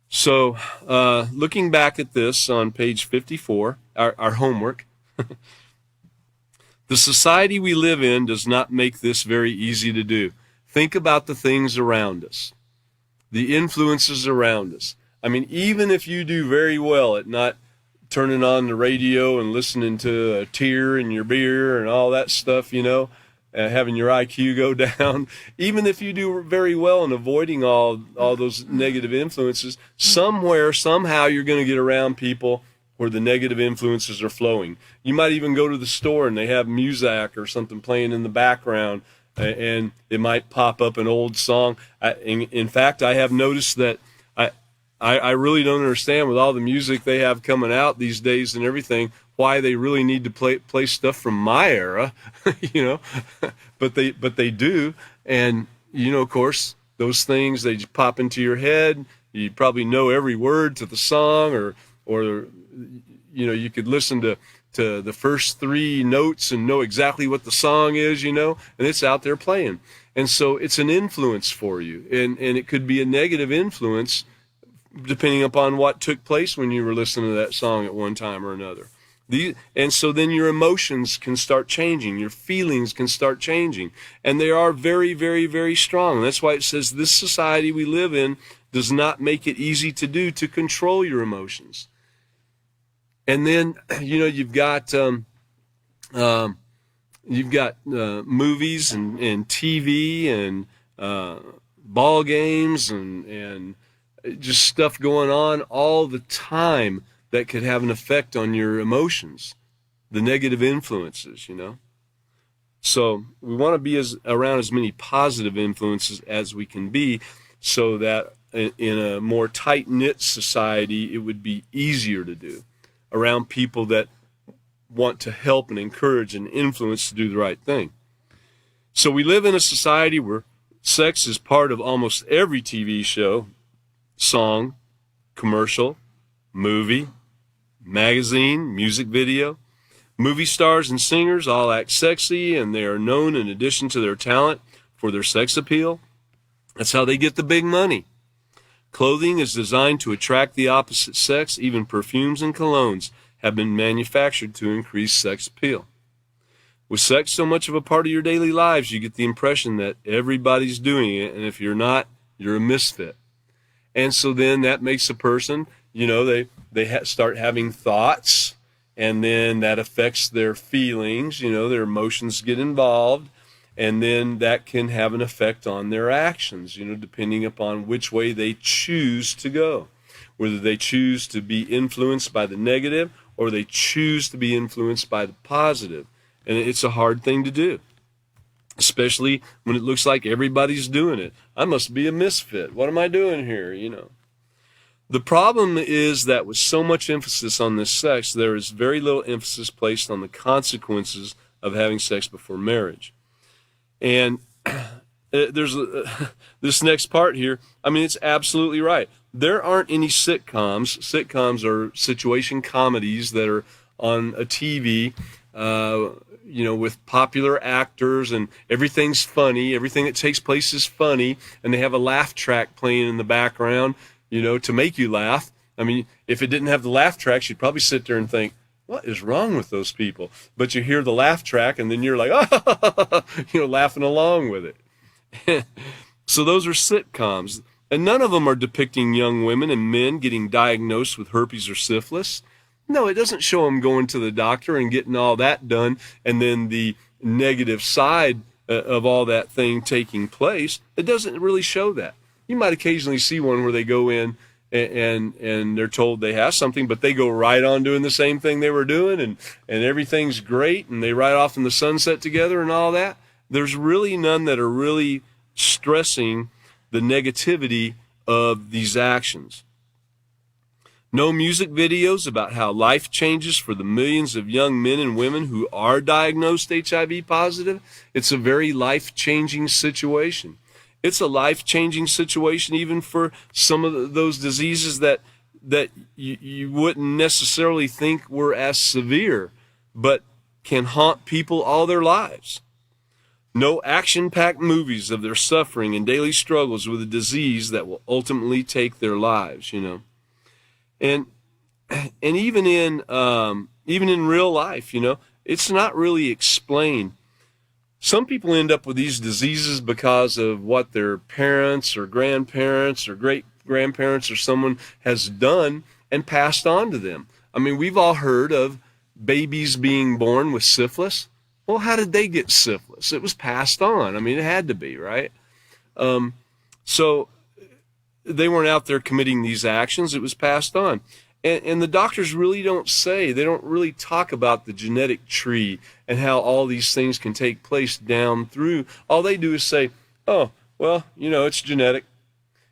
So, looking back at this on page 54, our homework, the society we live in does not make this very easy to do. Think about the things around us, the influences around us. I mean, even if you do very well at not turning on the radio and listening to a tear in your beer and all that stuff, having your IQ go down, even if you do very well in avoiding all those negative influences, somewhere, somehow you're going to get around people where the negative influences are flowing. You might even go to the store and they have music or something playing in the background, and it might pop up an old song. In fact, I have noticed that I really don't understand, with all the music they have coming out these days and everything, why they really need to play stuff from my era, but they do. And, of course, those things, they just pop into your head. You probably know every word to the song, or you could listen to the first three notes and know exactly what the song is, and it's out there playing. And so it's an influence for you, and it could be a negative influence depending upon what took place when you were listening to that song at one time or another. And so then your emotions can start changing, your feelings can start changing, and they are very, very, very strong. And that's why it says this society we live in does not make it easy to control your emotions. And then, you've got movies and TV and ball games and just stuff going on all the time that could have an effect on your emotions, the negative influences, So we want to be around as many positive influences as we can be, so that in a more tight-knit society, it would be easier to do, around people that want to help and encourage and influence to do the right thing. So we live in a society where sex is part of almost every TV show, song, commercial, movie, magazine, music video. Movie stars and singers all act sexy, and they are known, in addition to their talent, for their sex appeal. That's how they get the big money. Clothing is designed to attract the opposite sex. Even perfumes and colognes have been manufactured to increase sex appeal. With sex so much of a part of your daily lives, you get the impression that everybody's doing it, and if you're not, you're a misfit. And so then that makes a person, they start having thoughts and then that affects their feelings, their emotions get involved, and then that can have an effect on their actions, depending upon which way they choose to go, whether they choose to be influenced by the negative or they choose to be influenced by the positive. And it's a hard thing to do, especially when it looks like everybody's doing it. I must be a misfit. What am I doing here? The problem is that with so much emphasis on this sex, there is very little emphasis placed on the consequences of having sex before marriage. And there's this next part here. I mean, it's absolutely right. There aren't any sitcoms. Sitcoms are situation comedies that are on a TV, with popular actors, and everything's funny. Everything that takes place is funny, and they have a laugh track playing in the background, to make you laugh. I mean, if it didn't have the laugh tracks, you'd probably sit there and think, what is wrong with those people? But you hear the laugh track, and then you're like, laughing along with it. So those are sitcoms. And none of them are depicting young women and men getting diagnosed with herpes or syphilis. No, it doesn't show them going to the doctor and getting all that done, and then the negative side of all that thing taking place. It doesn't really show that. You might occasionally see one where they go in and they're told they have something, but they go right on doing the same thing they were doing, and everything's great, and they ride off in the sunset together and all that. There's really none that are really stressing the negativity of these actions. No music videos about how life changes for the millions of young men and women who are diagnosed HIV positive. It's a very life-changing situation. It's a life-changing situation even for some of those diseases that you wouldn't necessarily think were as severe, but can haunt people all their lives. No action-packed movies of their suffering and daily struggles with a disease that will ultimately take their lives, And even in real life, it's not really explained. Some people end up with these diseases because of what their parents or grandparents or great-grandparents or someone has done and passed on to them. I mean, we've all heard of babies being born with syphilis. Well, how did they get syphilis? It was passed on. I mean, it had to be, right? So they weren't out there committing these actions. It was passed on. And the doctors really don't say, they don't really talk about the genetic tree and how all these things can take place down through. All they do is say, oh, well, it's genetic.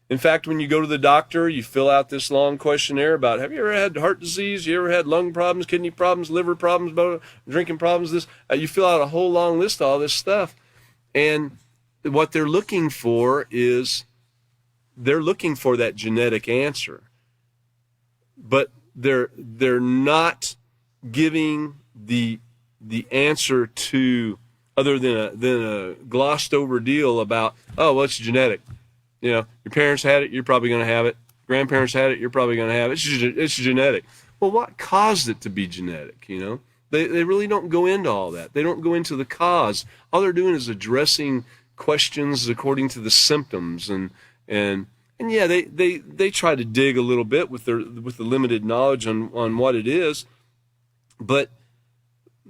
In fact, when you go to the doctor, you fill out this long questionnaire about, have you ever had heart disease? You ever had lung problems, kidney problems, liver problems, drinking problems? You fill out a whole long list of all this stuff. And what they're looking for is, they're looking for that genetic answer. But they're not giving the answer to, other than a glossed over deal about, oh, well, it's genetic. Your parents had it, you're probably going to have it. Grandparents had it, you're probably going to have it. It's genetic. Well, what caused it to be genetic? They really don't go into all that. They don't go into the cause. All they're doing is addressing questions according to the symptoms, and yeah, they try to dig a little bit with the limited knowledge on what it is, but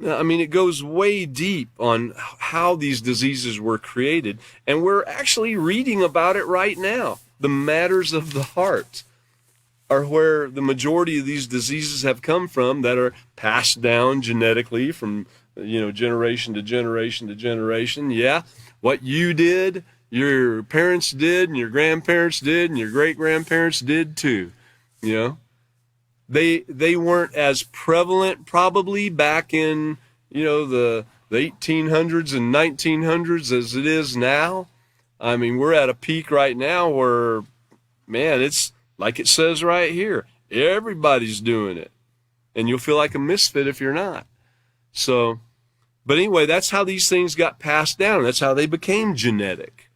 I mean, it goes way deep on how these diseases were created, and we're actually reading about it right now. The matters of the heart are where the majority of these diseases have come from, that are passed down genetically from generation to generation to generation. Yeah, what you did, your parents did, and your grandparents did, and your great-grandparents did too. They weren't as prevalent probably back in, the 1800s and 1900s as it is now. I mean, we're at a peak right now where, man, it's like it says right here, everybody's doing it. And you'll feel like a misfit if you're not. So, but anyway, that's how these things got passed down. That's how they became genetic.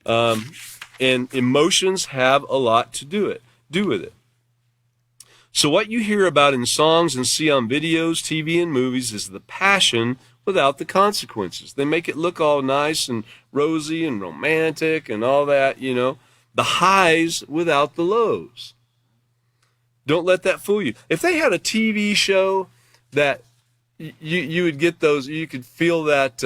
And emotions have a lot to do with it. So what you hear about in songs and see on videos, TV, and movies is the passion without the consequences. They make it look all nice and rosy and romantic and all that, the highs without the lows. Don't let that fool you. If they had a TV show that you would get those, you could feel that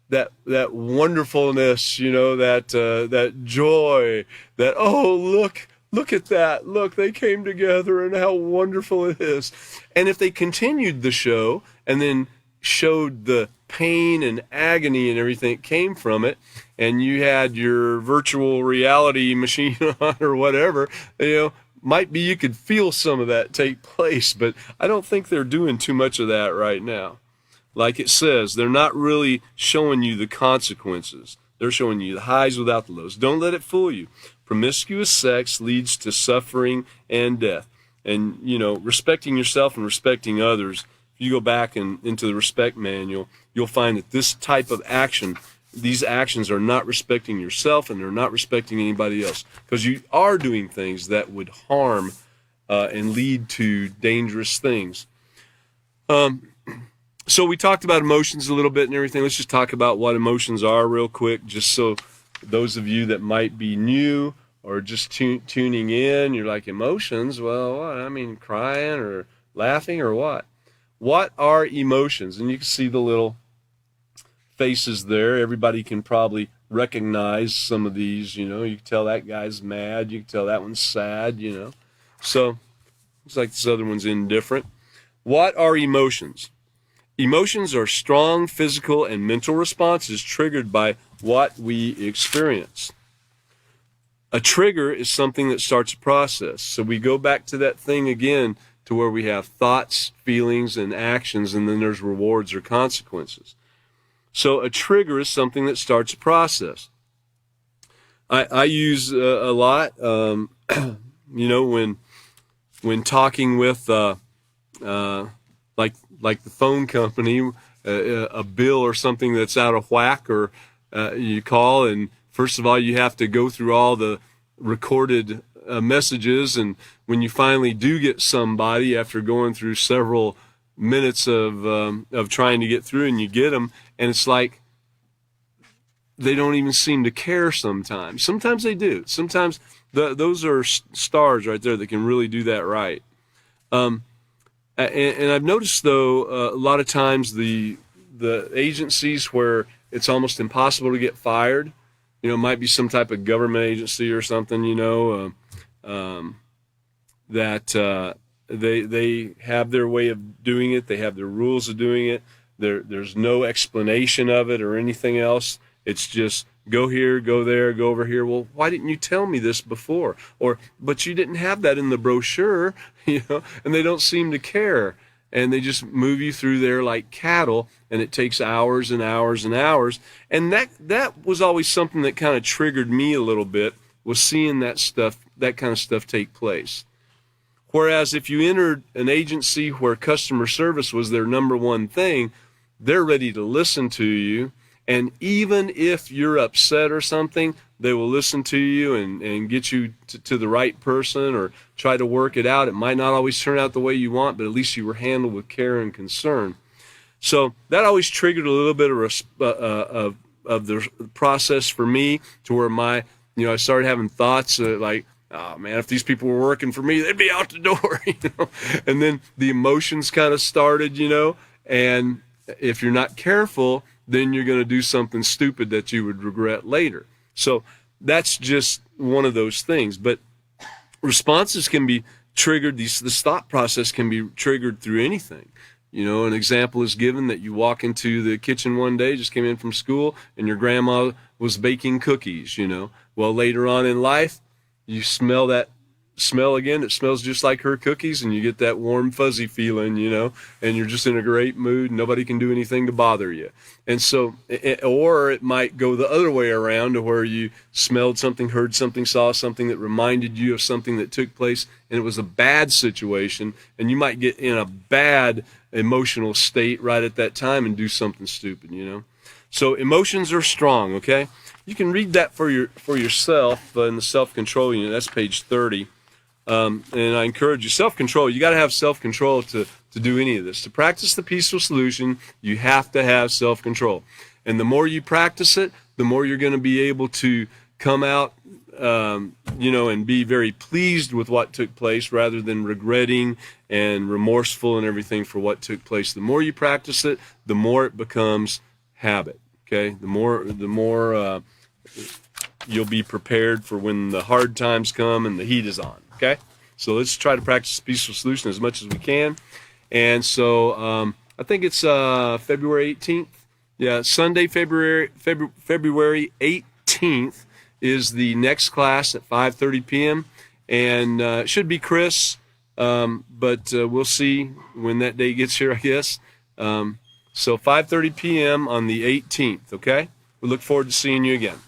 that wonderfulness, that joy, that, oh, look at that, look, they came together and how wonderful it is. And if they continued the show and then showed the pain and agony and everything that came from it, and you had your virtual reality machine on or whatever, might be you could feel some of that take place, but I don't think they're doing too much of that right now. Like it says, they're not really showing you the consequences. They're showing you the highs without the lows. Don't let it fool you. Promiscuous sex leads to suffering and death. And, respecting yourself and respecting others, if you go back into the respect manual, you'll find that this type of action, these actions are not respecting yourself and they're not respecting anybody else, because you are doing things that would harm and lead to dangerous things. So we talked about emotions a little bit and everything. Let's just talk about what emotions are real quick, just so those of you that might be new or just tuning in, you're like, emotions? Well, what? I mean, crying or laughing or what? What are emotions? And you can see the little faces there. Everybody can probably recognize some of these. You can tell that guy's mad. You can tell that one's sad. So looks like this other one's indifferent. What are emotions? Emotions are strong physical and mental responses triggered by what we experience. A trigger is something that starts a process. So we go back to that thing again, to where we have thoughts, feelings, and actions, and then there's rewards or consequences. So a trigger is something that starts a process. I use a lot, when talking with like the phone company, a bill or something that's out of whack, or you call, and first of all you have to go through all the recorded messages, and when you finally do get somebody after going through several minutes of trying to get through, and you get them, and it's like they don't even seem to care sometimes. Sometimes they do. Sometimes those are stars right there that can really do that right. And I've noticed, though, a lot of times the agencies where it's almost impossible to get fired, it might be some type of government agency or something, that they have their way of doing it. They have their rules of doing it. There's no explanation of it or anything else. It's just go here, go there, go over here. Well, why didn't you tell me this before? But you didn't have that in the brochure, and they don't seem to care. And they just move you through there like cattle, and it takes hours and hours and hours. And that was always something that kind of triggered me a little bit, was seeing that kind of stuff take place. Whereas if you entered an agency where customer service was their number one thing, they're ready to listen to you. And even if you're upset or something, they will listen to you and get you to the right person, or try to work it out. It might not always turn out the way you want, but at least you were handled with care and concern. So that always triggered a little bit of the process for me, to where I started having thoughts like, oh man, if these people were working for me, they'd be out the door, And then the emotions kind of started, and if you're not careful, then you're going to do something stupid that you would regret later. So that's just one of those things. But responses can be triggered, the thought process can be triggered through anything. An example is given that you walk into the kitchen one day, just came in from school, and your grandma was baking cookies, Well, later on in life, you smell that smell again. It smells just like her cookies, and you get that warm, fuzzy feeling, and you're just in a great mood. Nobody can do anything to bother you. And so, or it might go the other way around, to where you smelled something, heard something, saw something that reminded you of something that took place, and it was a bad situation, and you might get in a bad emotional state right at that time and do something stupid, So emotions are strong, okay? You can read that for yourself in the self-control unit. That's page 30. And I encourage you, self-control. You got to have self-control to do any of this. To practice the peaceful solution, you have to have self-control. And the more you practice it, the more you're going to be able to come out, and be very pleased with what took place, rather than regretting and remorseful and everything for what took place. The more you practice it, the more it becomes habit. Okay, the more you'll be prepared for when the hard times come and the heat is on. Okay, so let's try to practice peaceful solution as much as we can. And so I think it's February 18th. Yeah, Sunday, February 18th is the next class at 5:30 p.m. And it should be Chris, but we'll see when that day gets here, I guess. So 5:30 p.m. on the 18th, okay? We look forward to seeing you again.